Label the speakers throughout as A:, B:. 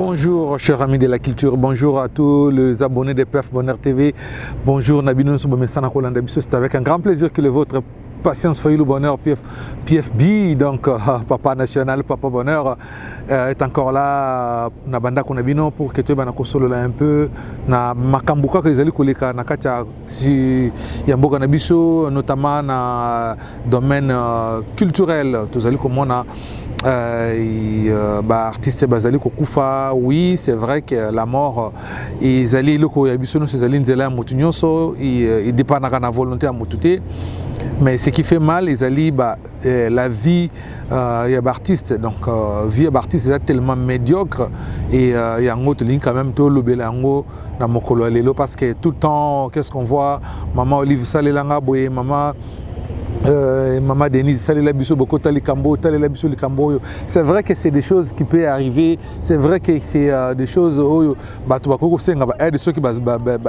A: Bonjour chers amis de la culture, bonjour à tous les abonnés de PF Bonheur TV, bonjour Nabino Soubamessana Kolanda Bisso, c'est avec un grand plaisir que le vôtre Patience Fayulu Bonheur PFB, donc Papa National, Papa Bonheur est encore là, Nabanda Konabino pour que tu aies solo là un peu, na makambuka que les alliés koleka na katia si yamboka Nabisso, notamment na domaine culturel, tous alliés comme on a artiste bazali kokufa, oui c'est vrai que la mort ils allaient loko yabisono ces alliés nzela mutunyoso il dépend de la volonté à mutute, mais ce qui fait mal ils allaient la vie y artiste, donc vie artiste est tellement médiocre et il y a un autre ligne quand même tout le belango dans mokolo lelo parce que tout le temps qu'est-ce qu'on voit, maman Olive Salelanga boye, maman Denise Salela Bisso Boko Talikambo, Talela Bisso Likambo. C'est vrai que c'est des choses qui peuvent arriver, c'est vrai que c'est des choses où ceux qui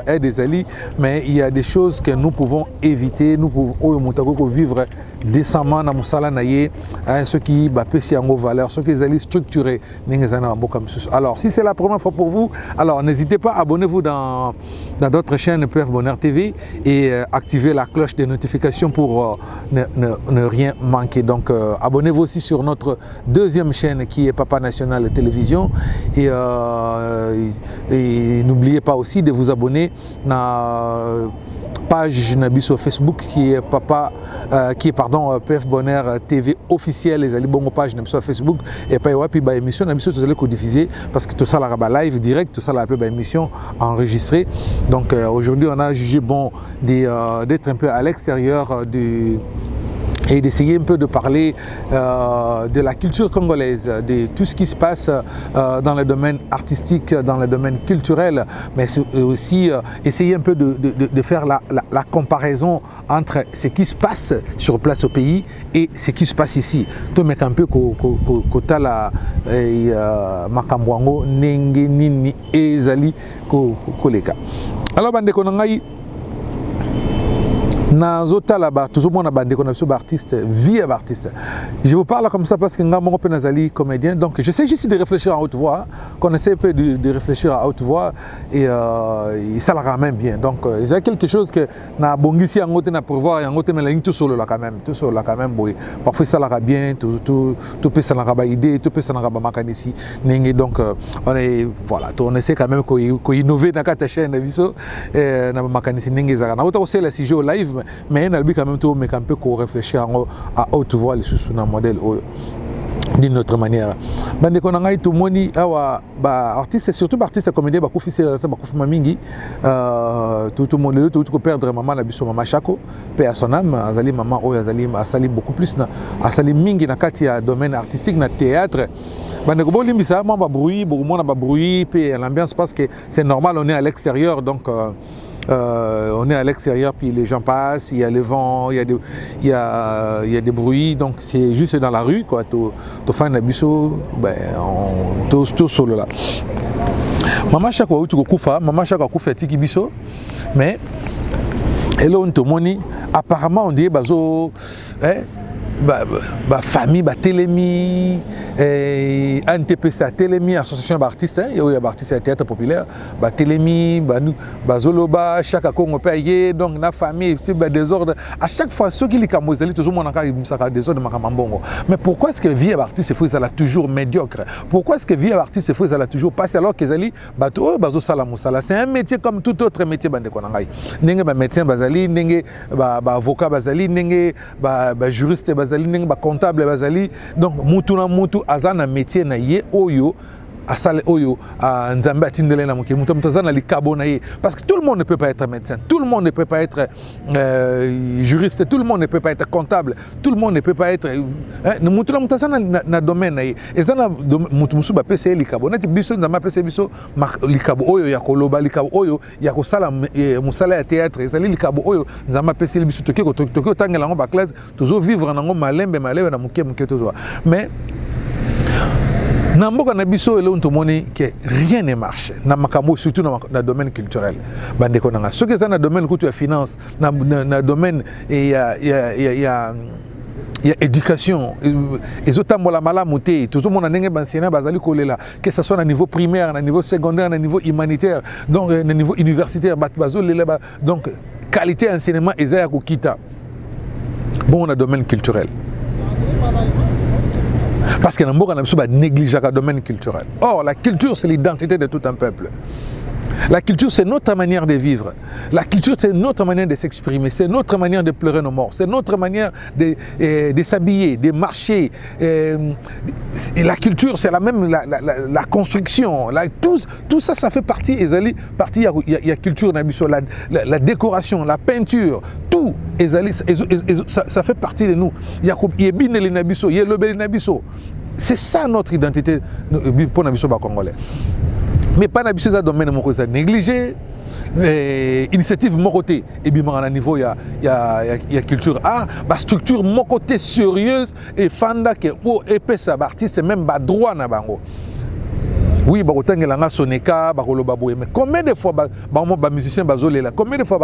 A: aident des alliés, mais il y a des choses que nous pouvons éviter, nous pouvons vivre décemment dans Moussala Naye, ceux qui baissent en valeur, ceux qui allaient structurer. Alors si c'est la première fois pour vous, alors n'hésitez pas, abonnez-vous dans d'autres chaînes PF Bonheur TV et activez la cloche de notification pour ne rien manquer. Donc abonnez-vous aussi sur notre deuxième chaîne qui est Papa National Télévision et n'oubliez pas aussi de vous abonner à page Nabiso Facebook qui est PF Bonheur TV officiel, les bonnes pages Nabiso Facebook et pas puis émission Nabiso tout allez diffuser parce que tout ça la live direct, tout ça la émission enregistrée. Donc aujourd'hui on a jugé bon d'être un peu à l'extérieur et d'essayer un peu de parler de la culture congolaise, de tout ce qui se passe dans le domaine artistique, dans le domaine culturel, mais aussi essayer un peu de faire la comparaison entre ce qui se passe sur place au pays et ce qui se passe ici. Tout met un peu kota la makambwango nenge nini ezali koleka. Alors bande konangai toujours mon artiste, vie artiste. Je vous parle comme ça parce que je suis nazali comédien, donc j'essaie juste de réfléchir à haute voix, qu'on essaie un peu de réfléchir à haute voix et ça la ramène bien. Donc il y a quelque chose que na bongisi en haute na pour voir en haute mais la tout solo là quand même, boy. Parfois ça la ra bien, tout peut ça la ra idée, tout peut ça la ra makanisi. Donc on essaie quand même qu'on innover dans cette chaîne viso na makanisi ningi za na auto c'est la sujet au live. Mais il y a quand même tout un peu qu'on réfléchit à haute voix les sous un modèle d'une autre manière. Bande ko nanga tout moni awa artiste surtout artiste comédien ba kufisi mingi tout le monde tout ko perdre maman na biso maman Chako paix à son âme azali maman o azali asali beaucoup plus na asali mingi na kati ya domaine artistique na théâtre. Bande ko bolimbisa ba bruit puis l'ambiance parce que c'est normal on est à l'extérieur donc on est à l'extérieur puis les gens passent, il y a le vent, il y a des bruits, donc c'est juste dans la rue quoi. Tu fais un abisso, tout solo là. Maman Chako ou tu kufa, maman Chako kufa tiki biso, mais hello on te moni apparemment on dit bazo famille télémi ANTPC télémi association d'artistes il y a artistes théâtre populaire télémi zoloba chaque Congo payé donc la famille désordre à chaque fois ceux qui les camozeli toujours mon encore ça désordre makamambongo. Mais pourquoi est-ce que vie artiste faut ça toujours médiocre? Pourquoi est-ce que vie artiste faut ça toujours passer alors que zali bazo sala musala? C'est un métier comme tout autre métier bande konangai ndenge médecin bazali ndenge avocat bazali ndenge juriste bazali comptable bazali, donc mutu na mutu azana métier na ye oyo asale oyo nzambe atindele na mokili mutu mutazana likabo na ye parce que tout le monde ne peut pas être médecin, tout le monde ne peut pas être juriste, tout le monde ne peut pas être comptable, tout le monde ne peut pas être mutu na mutazana na domaine na ye ezana mutu musu ba pese likabo nati biso nzambe pese biso likabo oyo ya koloba likabo oyo ya kosala musala ya théâtre ezali likabo oyo nzambe pese biso toki otangela ngo ba classe toujours vivre nango malembe na muke toujours. Mais Namboka na biso ele ontomoni que rien ne marche na makambo surtout dans le domaine culturel. Bande ko nanga soki za na domaine kutu ya finance na domaine et il y a il y a éducation, les autres la malamouté, tout le monde a un que ce soit à niveau primaire, à niveau secondaire, à niveau humanitaire, donc à niveau universitaire, donc qualité d'enseignement, ils ont quitté. Bon, on a un domaine culturel. Parce que nous avons négligé le domaine culturel. Or, la culture, c'est l'identité de tout un peuple. La culture, c'est notre manière de vivre. La culture, c'est notre manière de s'exprimer. C'est notre manière de pleurer nos morts. C'est notre manière de s'habiller, de marcher. La culture, c'est la construction. Tout ça, ça fait partie. Il y a la culture, la décoration, la peinture. Tout. Ça fait partie de nous. Il y a le c'est ça notre identité pour les Congolais. Mais pas dans le domaine de négligé, initiative mon côté, et bien à niveau il y a culture art, la structure mon côté sérieuse et fanda que épais ça artiste même pas droit na bango. Oui, bah autant que l'anga soneka, bah kolo baboué, mais combien de fois bah musicien bazolé là, combien de fois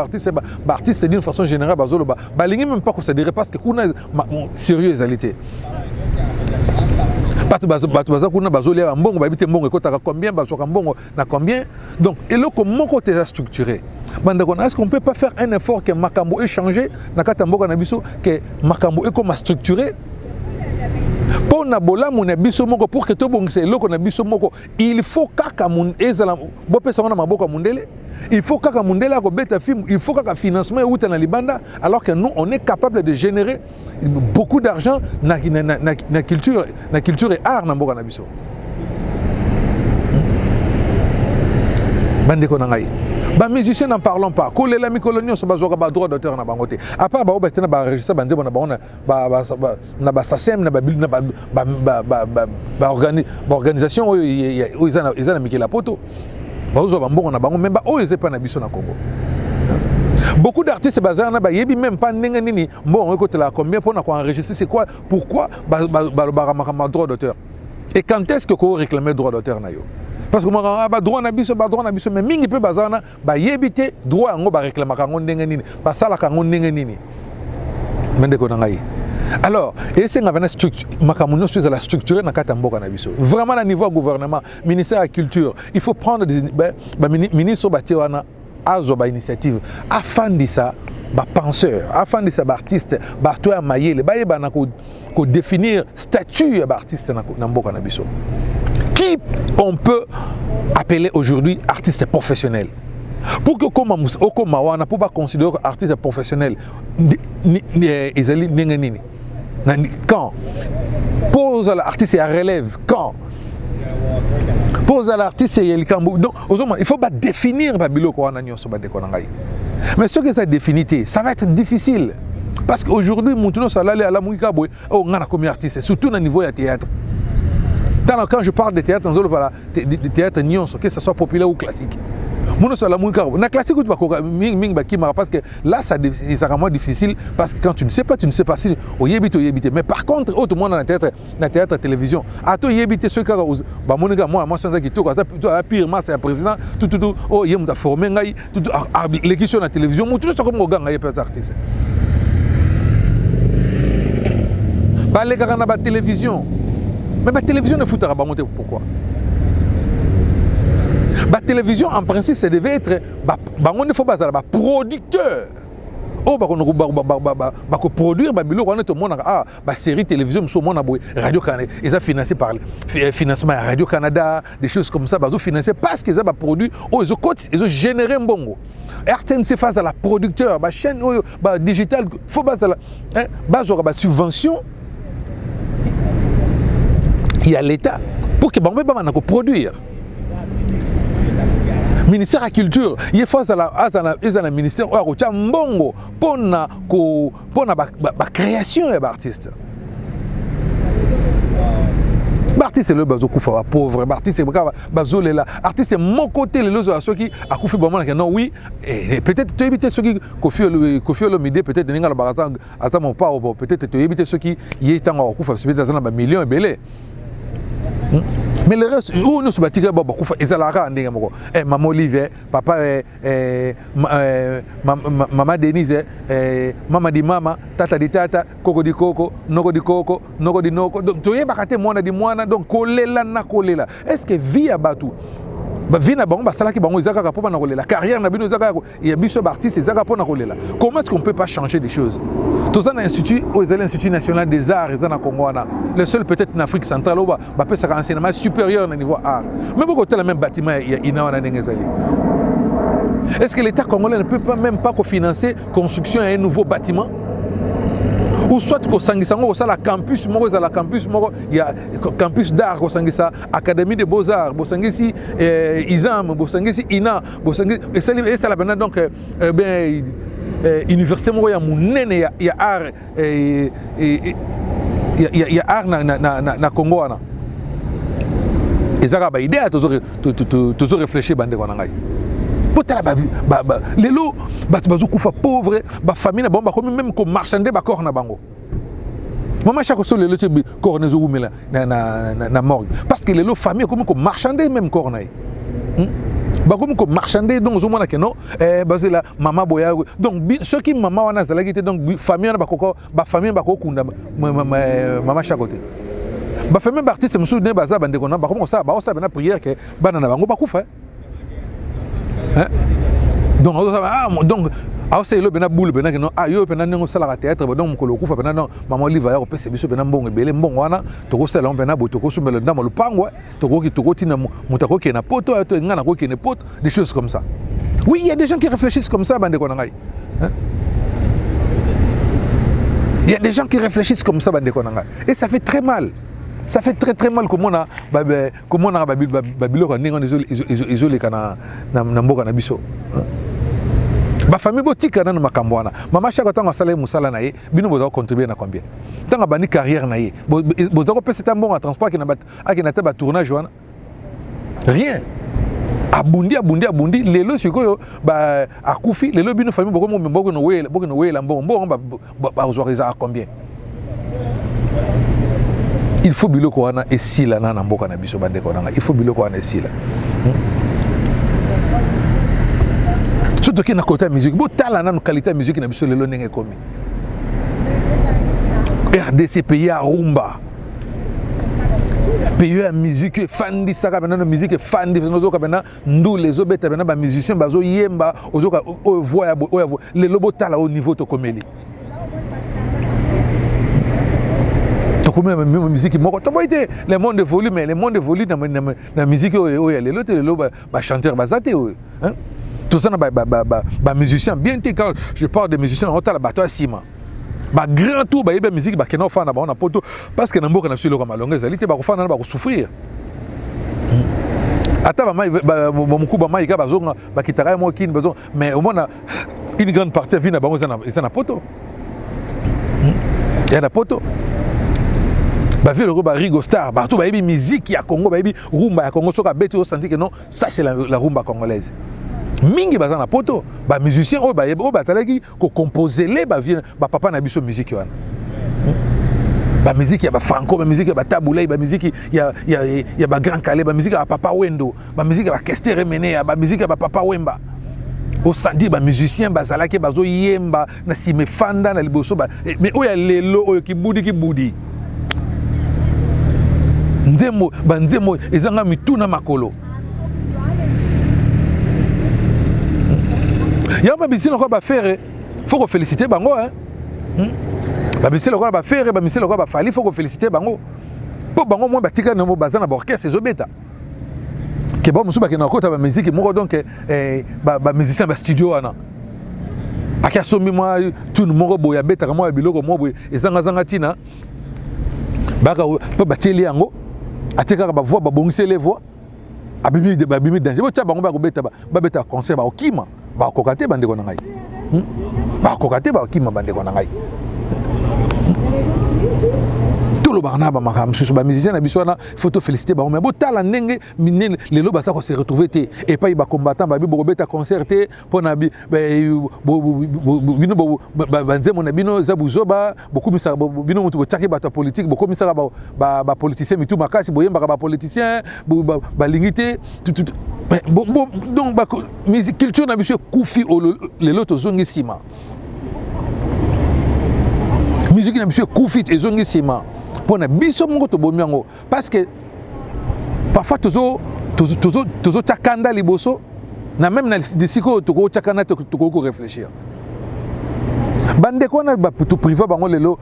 A: artiste d'une façon générale bazolo bah lingi même pas considéré parce que kuna sérieux égalité. Combien donc et là comment côté est structuré est-ce qu'on peut pas faire un effort que makambo ait changé que makambo est comme structuré pour nabola mon biso moko pour que to bongise eloko na biso moko il faut kaka mon ezala bo pesa na maboko mundele il faut kaka mundele ko beta film il faut kaka financement outa na libanda alors que nous on est capable de générer beaucoup d'argent na culture et art na mboka na biso bande ko na ngai ba musiciens n'en parlons pas ko les mikolonio so bazoka ba droit d'auteur na bango te à part ba obetena ba registre banze bona na ba SACEM na ba organisation ils ont mis la poto ba ozo ba mbongo na bango même ba oyo pas na biso na Congo. Beaucoup d'artistes bazar na ba yebi même pas ndenge nini bon écoute là combien pour na ko enregistrer c'est quoi pourquoi ba droit d'auteur et quand est-ce que ko réclamer droit d'auteur na yo. Parce que moi droit na biso mais mingi pe bazana ba yebité droit ngo ba réclamer kango ndenge nini ba sala kango ndenge nini mende ko ngai alors et c'est ngavana structure makamuno sur la structure na kata mboka na biso vraiment à niveau gouvernement ministère de la culture il faut prendre des ministre bati wana azo ba initiative afin de ça ba penseur afin de ça ba artiste ba to ya mayele ba yeba na ko définir statut ba artiste na mboka na biso. Qui on peut appeler aujourd'hui artiste professionnel? Pour que comme on pour pas considérer artiste professionnel, quand pose l'artiste à relève, quand pose l'artiste il faut pas définir Babilo mais ce que ça définit, ça va être difficile parce qu'aujourd'hui Moutuno Salale à la Mouikaboué, on a comme artiste, surtout au niveau du théâtre. Quand je parle de théâtre, de théâtre que ce soit populaire ou classique. Na classique parce que là c'est vraiment difficile parce que quand tu ne sais pas si au yébite mais par contre autre monde dans théâtre télévision à toi yébite ce que moi sans qui tout pire c'est un président tout oh yé m'a formé ngai tout l'équipe na télévision tout ça comme ganga yé pas artiste ba les gars na télévision. Mais la télévision ne foutera pas monter pourquoi? La télévision en principe ça devait être on faut pas producteur. Oh produire série télévision Radio Canada ils ont financé par financement Radio Canada des choses comme ça ils financé parce qu'ils ont produit ils ont généré un bongo. RTNC face à la producteur chaîne digital faut base à la subvention. Il y a l'État pour que Bambé Bamana produire. Ministère de la Culture, il faut que ministère de Mbongo pour la création des artistes. L'artiste est le bazo koufa pauvre, l'artiste est bazo là. Artiste est mon côté les autres ceux qui a koufi bon non oui peut-être tu éviter ceux qui Kofi le midi peut-être ninga la barata attends mon pas peut-être tu éviter ceux qui y est en koufa peut-être dans un million et belé. Mais le reste, où nous sommes bâtis, ils ont la rande. Maman Olivier, papa, maman Denise, maman di mama, tata di tata, coco di coco, nogo di coco, nogo di noco. Donc, tu es baraté, moana di moana, donc, kolela na kolela. Est-ce que vie à Batou? Vie na bango, basalaki bango, ils ont rapport na kolela. Carrière na bino, il y a biso artistes, ils ont rapport na kolela. Comment est-ce qu'on peut pas changer des choses? Tout ça, l'Institut national des arts, ils ont na Congo. Le seul peut-être en Afrique centrale, où c'est un enseignement supérieur au niveau art. Mais pourquoi le même bâtiment, il y a un Nengezali? Est-ce que l'État congolais ne peut pas même pas financer la construction d'un nouveau bâtiment? Ou soit que Sangisango, il y a la campus, il y a campus d'art, académie de beaux-arts, Bosangisi, ISAM, Bosangisi, INA, et ça là donc, université, il y a art, il y a art na Congo. Et ça a idée à toujours réfléchir bande konangai. Potala les lots bazukufa pauvre ba famille na bomba comme même comme marchander ba corps na bango. Maman chaque chose les lots corps na zoumela na morgue parce que les lots famille comme marchander même corps na. Comme marchander donc zo mona que non basé la maman boya donc ceux qui maman wana zalaki donc famille na ba famille ba ko kunda maman chaque côté. Ba famille artiste musu ne baza bande kona ba comme ça ba osa bana prière que bana na bango ba kufa. Donc c'est le bena boule bena que non ah yo bena ngo sala théâtre donc ko lokufa bena non maman liva ya ko pese biso bena mbongo belé mbongo wana to ko sala bena boto ko sumela ndamo lupango to ko tina mutako ke na poto to ngana ko ke na poto des choses comme ça. Oui, il y a des gens qui réfléchissent comme ça bande ko ngai. Il y a des gens qui réfléchissent comme ça bande ko ngai et ça fait très mal. Ça fait très mal comment on a babilo quand ils ont les cana na mboka na biso. Ba famille botika na makambo wana. Mama chaque temps asala musala na ye, bino boza contribuer na combien? Tant bani carrière na ye. Boza ko pesa tambon en transport ki na ta ba tournage wana. Rien. Abundi lelo sikoyo ba akufi lelo bino famille boko no wela mbongo ba ozoriza combien? Il faut biloko wana esila na mboka na biso bande ko nanga il faut biloko wana esila surtout que na côté musique bo tala na qualité musique na biso lelo ndenge komi RDC pays à rumba pays à musique fandi saka bana musique fandi nozo ka bana ndule zo beta bana ba musicien bazo yemba ozoka voix lelo bo tala au niveau to komeli. Même musique moko to boité le monde évolue mais le monde évolue na musique oya les autres les ba chanteur bazate hein tout ça na ba musicien bien quand je parle de musicien on tala bato asima ba grand tour ba yeba musique ba kena fana ba on a poto parce que na mboka na silo ka malonga zali te ba ko fana ba ko souffrir ata ba mai ba mukuba mai ka bazonga ba kitara mo kin bazon mais au moins une grande partie vient na bango ça na poto il y a na poto ba vie le Rigo Star partout ba yebi musique ya Congo ba yebi rumba ya Congo soka beti o senti que non ça c'est la rumba congolaise mingi baza na poto ba musicien o ba yebi o ba talaki ko composer les ba vie ba papa na biso musique wana ba musique ya ba franco ba musique ya ba taboulay ba musique ya ba grand calais ba musique ya papa wendo ba musique ya ba Kester Mene ba musique ya ba papa wemba au senti ba musicien bazalaki bazo yemba na sime fanda na liboso ba mais o ya lelo o ki budi nzemo ezanga mituna makolo yamba bisino ko ba faire faut ko féliciter bango hein ba bisino ko ba faire ba bisino ko ba fali faut ko féliciter bango po bango mo batika na mo bazana ba orchestre ezobeta ke ba musuba ke na kota ba musique moko donc ba musicien ba studio wana akia sombi moi tout moko boya beta ka mo biloko mo boya ezanga tina baka po bateli yango atika ba voix ba bongise les voix abimi danger bo tia bango ba ko beta concert ba okima ba kokate bande ko na ngai ba kokate ba okima bande ko na ngai tout tolo barna ba makam susu ba musicien na biso na photo féliciter ba mais bo tala ndenge minene lelo ba sa ko se retrouver te et pas ba combattant ba bi bo beta concerter pona bi bino ba nzemo na bino za buzoba beaucoup misa bino mutu bo tsaki ba politique beaucoup misa ba politicien mitu makasi bo yemba ba politicien ba lingité tout donc ba musique culture na biso kufi lelo to zongi sima musique na biso kufi ezongi sima pona biso mongo to bomiango parce que parfois tozo takanda liboso na même na disiko to ko takanda to ko réfléchir bande ko na ba to privé bango lelo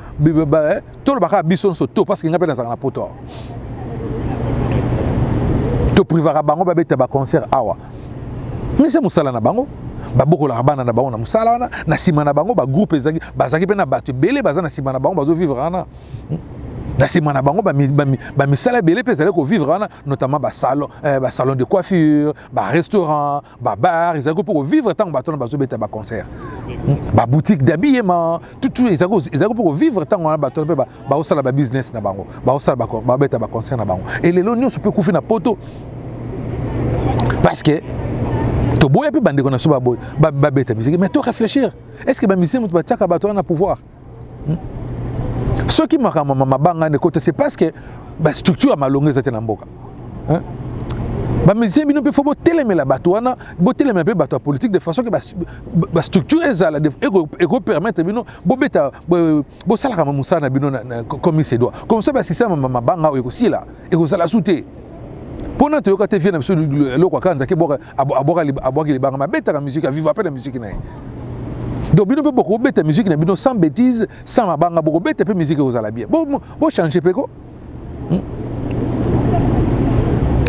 A: to lo baka biso so to parce que ngape na zanga poto to privé bango ba beta ba concert awa mais c'est musala na bango baboko la bana na bango na musala wana na sima na bango ba groupe ezaki bazaki pe na bato belé baza na sima na bango bazo vivre wana na sima na bango ba misala belé pe zali ko vivre wana notamment ba salon de coiffure ba restaurant ba bar ezaki pour vivre tant bato na bazo beta ba concert ba boutique d'habillement tout ezaki pour vivre tant wana bato pe ba osala ba business na bango ba osala ba beta ba concert na bango et lelo nyonso pe kufi na poto parce que to boya pe bande kona so ba beta musique mais to réfléchir est-ce que ba musicien mutu batiaka bato na pouvoir ceux qui makama mabanga ne côté c'est parce que ba structure a malonge zate na mboka ba musicien bino pe faut botelemela bato wana botelemela pe bato politique de façon que ba structure ezala ego permettre bino bobeta bo sala kama musana bino comme il se doit comme ça ba système mabanga eko sila eko sala souté pona to yoka te vie na biso eloko kanza ke boka aboka libanga mabeta ka musique a vivre après la musique na donc bino pe boko beta musique na bino sans bêtise sans mabanga boko beta pe musique ozala bien bo changer pe ko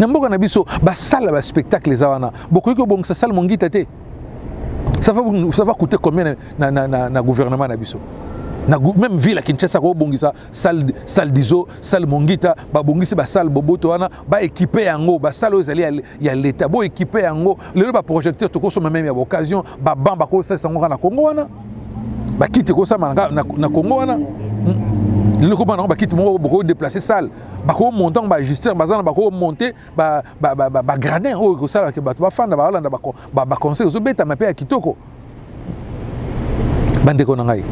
A: na mboka na biso ba sala ba spectacle les awana boko ko bongisa sala mongita te ça va coûter combien na gouvernement na biso na même ville à Kinshasa ko bongisa salle d'iso salle mongita ba bongisi ba salle boboto wana ba équiper yango ba salle ozali ya l'état bo équiper yango le ba projecteur to ko so même ya occasion ba bamba ko sa sango na Congo wana ba kiti ko sa na Congo wana le ko ba kiti mo ko déplacer salle ba ko montant ba ajuster bazana ba ko monter ba gradin o ko sala ke ba to ba fanda ba holanda ba conseil zo beta mape ya kitoko bande ko na ngai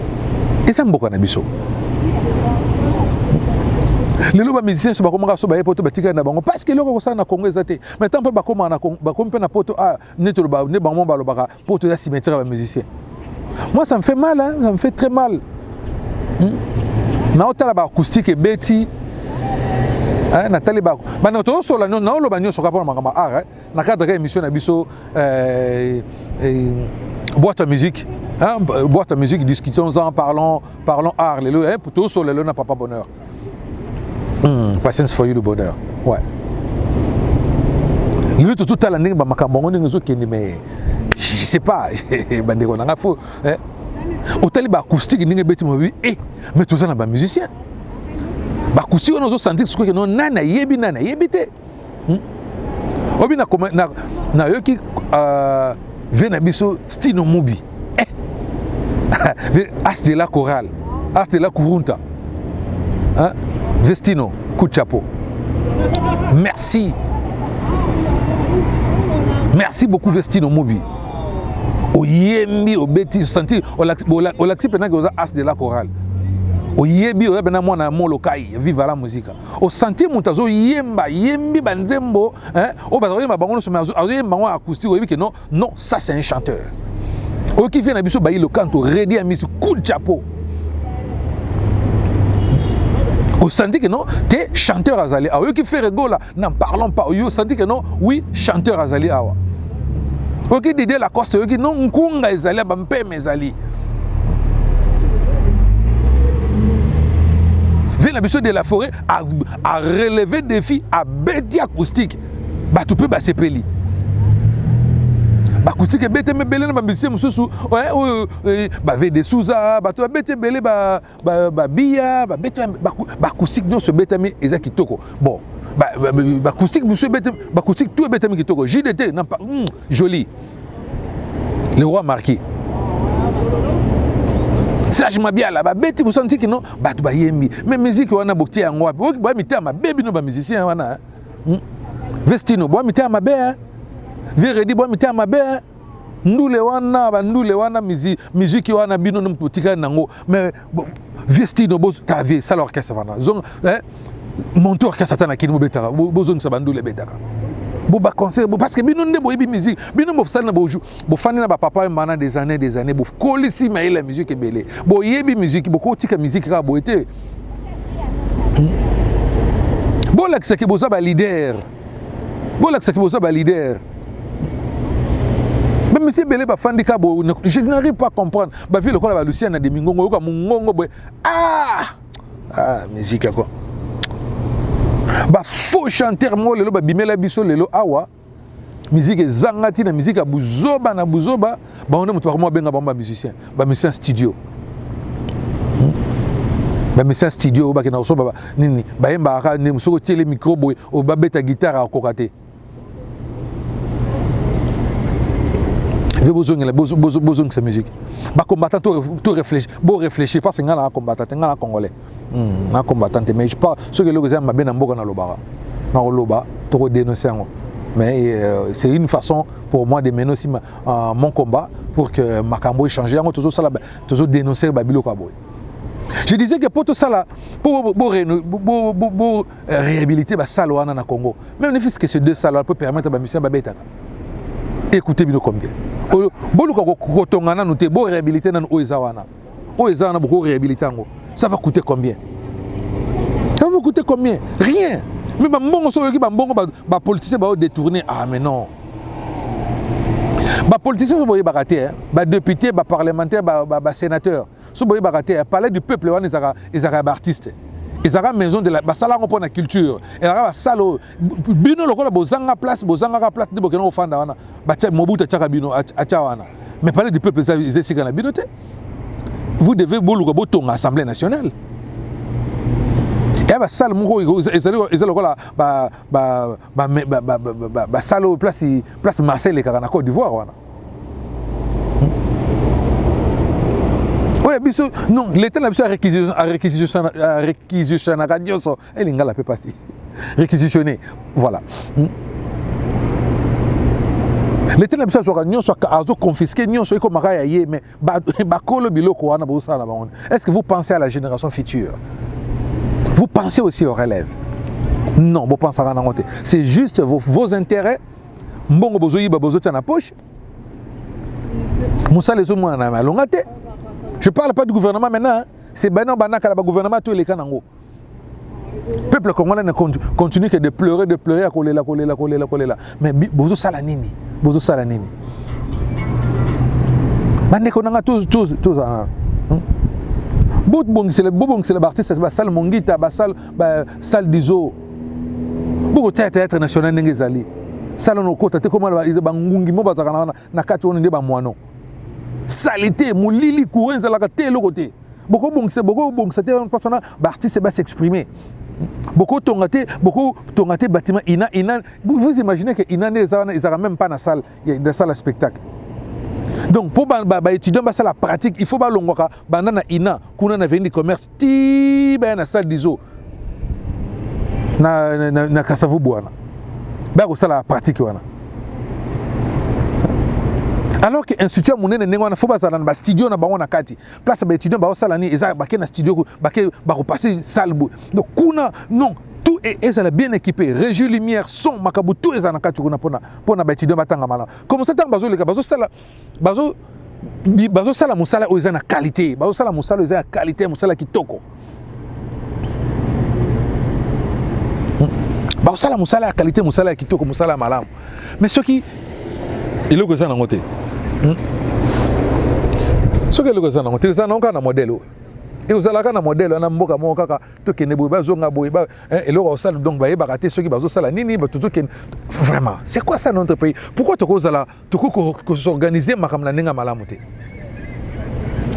A: eza mboka na biso lelo ba musicien so bakoma so ba poto batika na bango parce que loko ko sa na Congo ezate mais tant pe bakoma na bakompe na poto neto ba ne bango ba lobaka poto ya cimetière ba musicien moi ça me fait mal hein, ça me fait très mal na otala ba acoustique et beti na tali ba na to so la na lo ba nyoso ka pona makama art na cadre émission na biso boîte à musique. Hein, boîte à musique, discutons-en, parlons art. Pour tout sur le n'a pas bonheur. Patience for you, le bonheur. Ouais. Il tout à l'année, mais je sais pas. Hôtel acoustique, mais tout ça n'a pas musicien. Acoustique, on a senti que non, nana yebite. Obi na yoki vient biso Stino Mubi. As de la chorale, as de la kurunta. Hein? Vestino, coup de chapeau. Merci. Merci beaucoup Vestino Mubi. O yembi o beti senti o laxi pendant que as de la chorale. O yebi o bena mwana molokai viva la musique. O senti mutazo yembi banzembo, hein? O bazoye mabango so mazo yemba acoustique o yebi que non ça c'est un chanteur. O qui vient na biso bayi le canto ready à mise coup de chapeau. O senti que non t'es chanteur azali. O qui fait rigola n'en parlons pas. O senti que non oui chanteur azali awa. O qui dit la coste o qui non nkunga ezali bampe mezali. Vient la biso de la forêt à relever défi à bêti acoustique. Ba tu peux ba sepeli. Bakoutike bete me belé na bambisi mususu ba vede souza ba to bete belé ba bia ba bete bakoutike non se bete me eza kitoko bon bakoutike mususu bete bakoutike tout bete me kitoko JDT non pas joli le roi marquis Serge Mabiala ba beti vous sentez que non ba tu ba yembi mais musique wana bokti ya ngwa ba mité ma baby no ba musicien wana Vestino bo mité ma bé Veredi bo mité ma bé ndule wana musique wana bino no potika nango mais Vestino bo ta vie ça l'orchestre wana zong monteur que satana ki no betaka bo zong sa bandule betaka bo ba concert bo parce que bino nde bo yebi musique bino mo fsana bo jou bo fani na ba papa mana des années bo kolisi mais la musique est belle bo yebi musique bo ko tika musique ka bo été bo la que bo za ba leader bo la que bo za ba leader mais monsieur Belé ba fandi ka bo je n'arrive pas à comprendre ba vie le ko la ba Lucien na de mingongo ko mungongo bo musique quoi ba faux chanteur mo lelo ba bimela biso lelo awa musique zangati na musique ya buzoba na buzoba ba on mutu ba benga ba musicien studio ba musicien studio ba kena so ba nini ba yemba ka ne musoko tele micro boy o ba beta guitare a kokate bozongela bozong sa musique ba combattant tout réfléchir parce que ngana combattant ngana congolais na combattant mais je pas ce que le gouvernement m'a bien mboka na lobara na loba to dénoncer ngo mais c'est une façon pour moi de mener aussi mon combat pour que makambo changer ngo toujours ça là toujours dénoncer babilo kwa boy. Je disais que pour tout ça là pour réhabiliter ba sala wana na Congo même ne fût-ce que ces deux salles peut permettre ba mission ba betaka écoutez bien combien boluka kotongana nous te bo réhabiliter na oezawana beaucoup réhabiliter ngo ça va coûter combien? Ça va coûter combien? Rien. Mais bambongo so yoki bambongo ba politicien ba détourner mais non. Ba politicien so boye ba raté ba député ba parlementaire ba sénateur so boye ba raté parler du peuple wana ezaka ba artiste. Ezaka maison de la basala ngo pona culture. Ezaka ba salo bino lokola bozanga place de bokena ofanda wana ba tia mobuta tchaka bino acha wana. Mais parler du peuple c'est kana bino te. Vous devez boluka botonga Assemblée nationale. Et ba salle moko ezalo kola ba salo place Marseille le na Côte d'Ivoire wana. Ouais biso non l'état na biso réquisition na radioso elle ngala peut passer. Réquisitionner voilà. L'état na biso soit nyonso azo confisquer nyonso eko makaya ye mais ba kolo biloko wana bo sala ba. Est-ce que vous pensez à la génération future? Vous pensez aussi aux relèves? Non, vous pensez à rien. C'est juste vos intérêts. Mbongo bozoyi ba bozo na poche. Moussa les hommes na longate. Je parle pas du gouvernement maintenant, c'est Bana Banaka le gouvernement tout les kanango. Peuple congolais ne continue que de pleurer à coller la. Mais bozo sala nini? Bozo sala nini? Bande konanga tous Bon c'est le artiste ba salle mongita ba salle d'iso. Beaucoup théâtre national ngezali. Salle no kota te comment ba ngungi mo bazaka na kati on ba moano. Salité mulili courenza la te le côté. Beaucoup bon c'était un personnage ba artiste ba s'exprimer. Beaucoup tongate bâtiment ina vous imaginez que ina ne ça même pas na salle de salle à spectacle. Donc pour étudier la pratique, il faut pas longoka banana ina kuna na vendre commerce ti ba na salle d'iso na kasavu bwana. Ba ko sala pratique wana. Alors que institut monene nengo na faut ba sala na studio na bango na kati. Place ba étudiant ba sala ni eza ba ke na studio ba repasser salle. Donc kuna non tout est bien équipé, régie lumière, son, makabu tout est en kati kuna pona ba étudiant batanga mala. Comme ça tant bazo leka bazo sala musala oza na qualité, bazo sala musala oza na qualité musala kitoko. Bazo sala musala qualité musala kitoko musala malamu. Mais ce qui eloko za na ngote. Ce que eloko za na ngote za na nga na modèle. Et vous allez na modèle na mboka mo kaka to kene boy bazonga boy ba eloko osala donc ba yeba rater ceux qui bazo sala nini ba toujours vraiment c'est quoi ça notre pays? Pourquoi to kozala to ko s'organiser makam na nenga malamu te?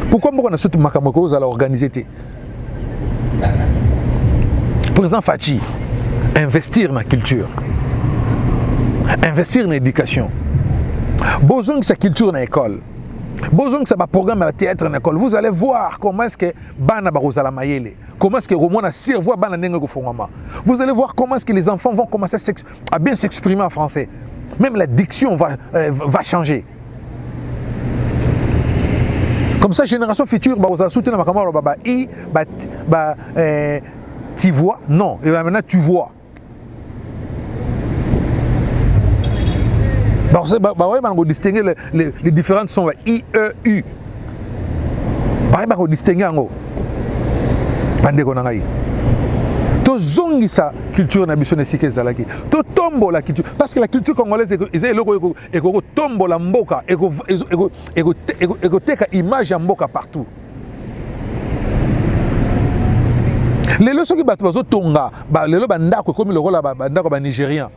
A: Pourquoi mboka na surtout makam ko kozala organiser te? Président Fachi, investir dans la culture, investir dans l'éducation, besoin de sa culture dans l'école. Besoin que ça va programme à théâtre en école. Vous allez voir comment est-ce que Bana Barozala Mayele, comment est-ce que Roman a cerveau Bana Nengo Fongama. Vous allez voir comment est-ce que les enfants vont commencer à bien s'exprimer en français. Même la diction va changer. Comme ça, génération future, tu vois, non, et maintenant tu vois. On va distinguer les différentes sons I, E, U. On va distinguer. To zongi sa culture na biso nesike zalaki. To tombo la culture parce que la culture congolaise est eko tombo la mboka eko teka image ya mboka partout. Lelo soki bato bazo tonga lelo bandako comme lokola bandako ba nigérien.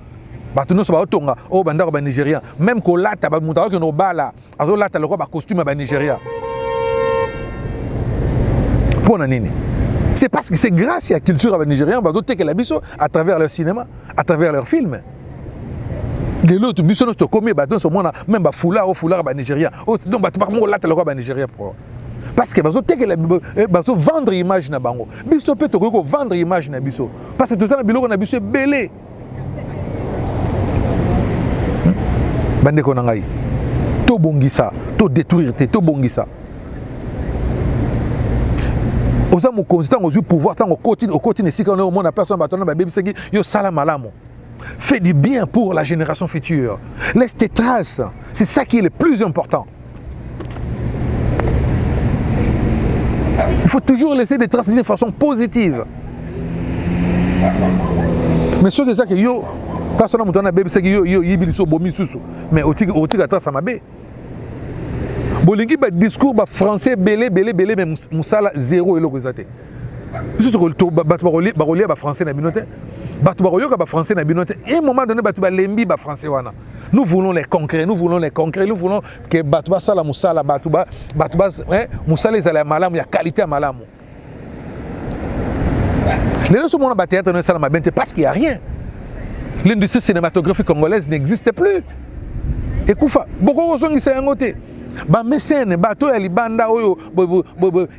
A: Bato no so ba tonga o bandako ba nigérien même ko lata ba mutaka no bala azo lata lokola ba costume ba nigérien. Pona nini? C'est parce que c'est grâce à la culture nigérienne à travers leur cinéma, à travers leurs films. Les autres, ils sont commis, même foulard nigérien. Donc, nigérien. Parce que ils vendre image na bango. Biso peut vendre image na biso. Parce que tout ça na biloko na biso belé. Bande ko nangai. To bongisa, to détruire, to bongisa. Aux hommes constant aux pouvoir tant au côté ici quand on a personne bâton ba baby seki yo sala malamu. Fais du bien pour la génération future. Laisse tes traces. C'est ça qui est le plus important. Il faut toujours laisser des traces d'une façon positive. Mais ce que ça que yo personne mutana baby seki yo yibiliso bomi susu. Mais oti la trace à ma bé. Bolingi ba discours ba français belé mais musala zéro et l'okosate. Surtout batu ba relier ba français na binote. Batu ba relier ba français na binote. Et un moment donné batu ba lembi ba français wana. Nous voulons les concrets, nous voulons que batu ba sala musala batu ba musala ezala malamu ya qualité malamu. Les autres monde ba théâtre na sala mabente parce qu'il y a rien. L'industrie cinématographique congolaise n'existe plus. Et kufa beaucoup ozongi sa yangote. Ba mécène bato ya libanda oyo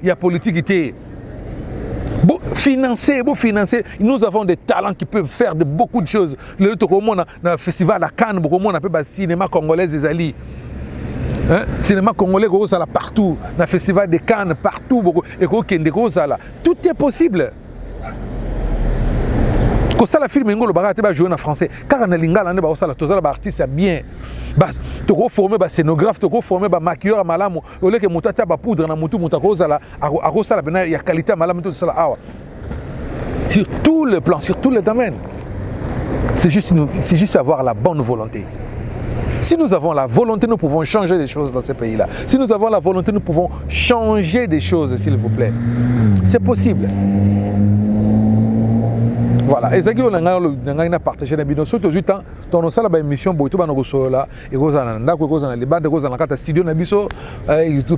A: ya politique ité financer nous avons des talents qui peuvent faire de beaucoup de choses le tokomona na festival à Cannes bokomona pe ba cinéma congolais ezali cinéma congolais ko sala partout na festival de Cannes partout boko et ko kende ko sala tout est possible. Ko sala film ngolo ba te ba jouer en français car na lingala ne ba sala to sala ba artiste bien ba to ko former ba scénographe to ko former ba maquilleur malamu au lieu que mutata ba poudre na mutu mutako sala ako sala bena ya qualité malamu to sala awa sur tout le plan sur tous les domaines. C'est juste avoir la bonne volonté. Si nous avons la volonté, nous pouvons changer des choses dans ces pays-là. Si nous avons la volonté, nous pouvons changer des choses, s'il vous plaît. C'est possible. Voilà, et ça qui on a partagé la vidéo surtout du temps dans nos salles d'émission boito ba no là et gozana ndako gozana les bandes gozana kata studio na biso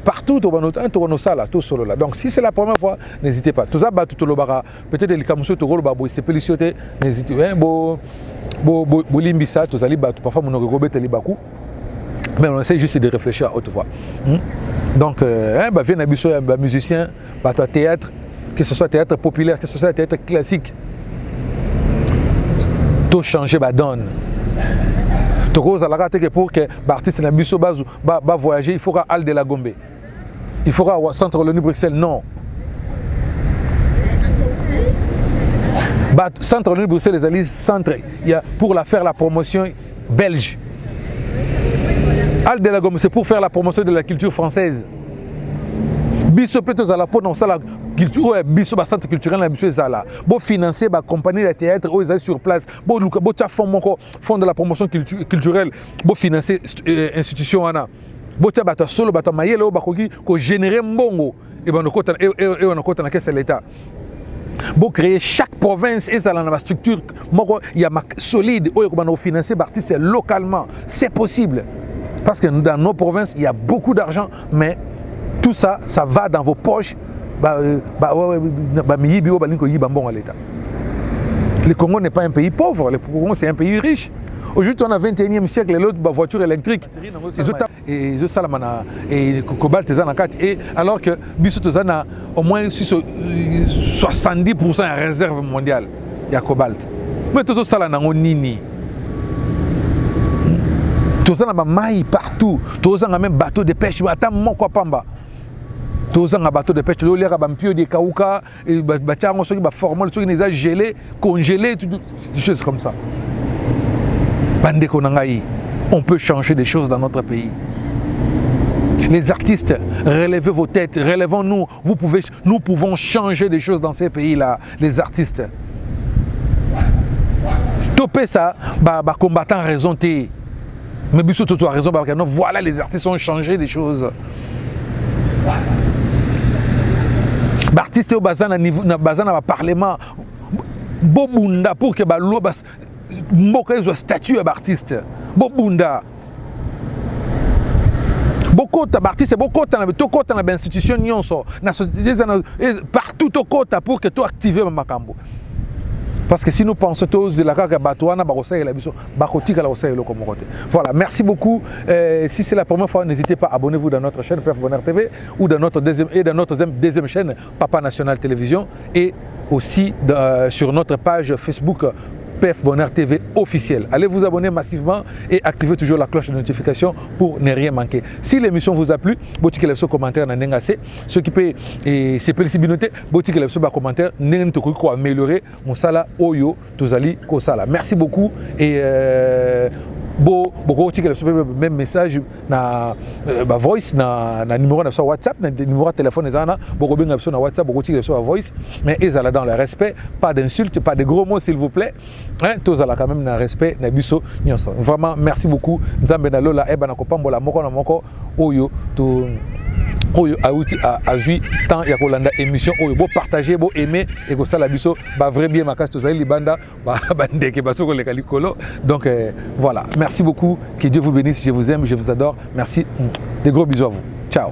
A: partout to nos salles tout solo là. Donc si c'est la première fois, n'hésitez pas. Tout ça ba tout le bara peut-être les kamuso to golo ba bo c'est félicité, n'hésitez bo limbisa to zali ba parfois mon robete libaku. Mais on essaie juste de réfléchir à haute voix. Donc ba vient na biso ba musicien, ba théâtre, que ce soit théâtre populaire, que ce soit théâtre classique. Tout changer ba donne. To cause la que pour que l'artiste na biso ba voyager, il faut qu'à Al de la Gombe. Il faut qu'à centre l'ONU Bruxelles non. Centre l'ONU Bruxelles les alliés centre il y a pour faire la promotion belge. Al de la Gombe c'est pour faire la promotion de la culture française. Biso peut à la peau dans ça la culture biso ba centre culturel na biso ezala bo financer ba compagnie de théâtre ou ils sur place bo ta fond de la promotion culturelle bo financer institution ana bo ta ba solo ba mayele o ba ko générer mbongo et ben on kota na caisse l'état bo créer chaque province ezala na structure moko ya solide o ko ba financer ba artistes localement c'est possible parce que dans nos provinces il y a beaucoup d'argent mais tout ça va dans vos poches. Le Congo n'est pas un pays pauvre, le Congo c'est un pays riche. Aujourd'hui, on a 21e siècle, l'autre voiture électrique. Et je salamana et cobalt et alors que Bissot a au moins 70% de réserve mondiale. Il y a cobalt. Mais tout ça, là, on nini. Tout ça, on a maille partout. Tout ça, on a même bateau de pêche. Attends, mon quoi pamba. Tout ça, on a bateau de pêche. Tout ça, on a bampio de kaouka. Et bâtiment, on a formé, on a gelé, congelé, des choses comme ça. Bande konangaï. On peut changer des choses dans notre pays. Les artistes, relevez vos têtes, relevons-nous. Nous pouvons changer des choses dans ces pays-là, les artistes. Topé ça, combattant raison t'es. Mais Bissot tu as raison, voilà les artistes ont changé des choses. Artistes au bazan à niveau, na bazan à parlement, bobunda pour que l'eau bas, moque soit statut d'artiste, bobunda. Beaucoup d'artistes, beaucoup de institutions partout au côté pour que tu actives ma cambo. Parce que si nous pensons tous la voilà, merci beaucoup. Si c'est la première fois, n'hésitez pas, abonnez-vous dans notre chaîne PF Bonheur TV ou dans notre deuxième chaîne Papa National Télévision et aussi sur notre page Facebook PF Bonheur TV officiel. Allez vous abonner massivement et activez toujours la cloche de notification pour ne rien manquer. Si l'émission vous a plu, botiquez le commentaire dans Nengase. Ce qui peut et c'est possibilité, botiquez le commentaire, n'importe quoi améliorer mon sala oyo tozali ko sala. Merci beaucoup et beaucoup de même message na voice na numéro de WhatsApp na numéro de téléphone ezana beaucoup bien na WhatsApp beaucoup de voice mais ezala dans le respect, pas d'insultes, pas de gros mots s'il vous plaît, hein, tozala quand même na respect na biso nyonso. Vraiment merci beaucoup. Nzambe na lola eba na kopambola moko na moko oyo to oyo a joué tant ya kolanda émission oyo bo partager bo aimer et ko sala biso ba vrai bien makasi tozali libanda ba ndeke baso ko leka likolo. Donc voilà, merci beaucoup, que Dieu vous bénisse, je vous aime, je vous adore. Merci. Des gros bisous à vous. Ciao.